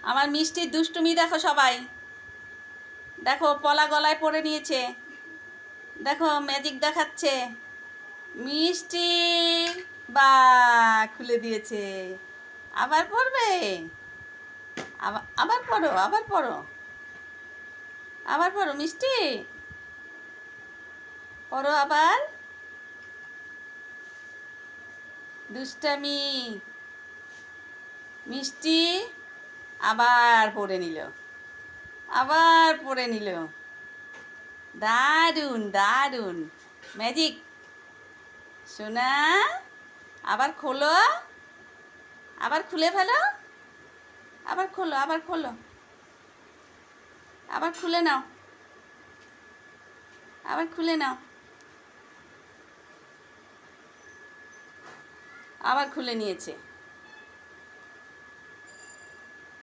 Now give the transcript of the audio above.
আমার মিষ্টির দুষ্টুমি দেখো সবাই, দেখো পলা গলায় পরে নিয়েছে, দেখো ম্যাজিক দেখাচ্ছে। মিষ্টি বা খুলে দিয়েছে, আবার পড়বে, আবার পড়ো, আবার পড়ো, আবার পড়ো মিষ্টি, পড়ো আবার। দুষ্টামি, মিষ্টি আবার পড়ে নিল, আবার পড়ে নিল। দারুণ দারুণ ম্যাজিক। সোনা আবার খোলো, আবার খুলে ফেলো, আবার খোলো, আবার খোলো, আবার খুলে নাও, আবার খুলে নাও, আবার খুলে নিয়েছে।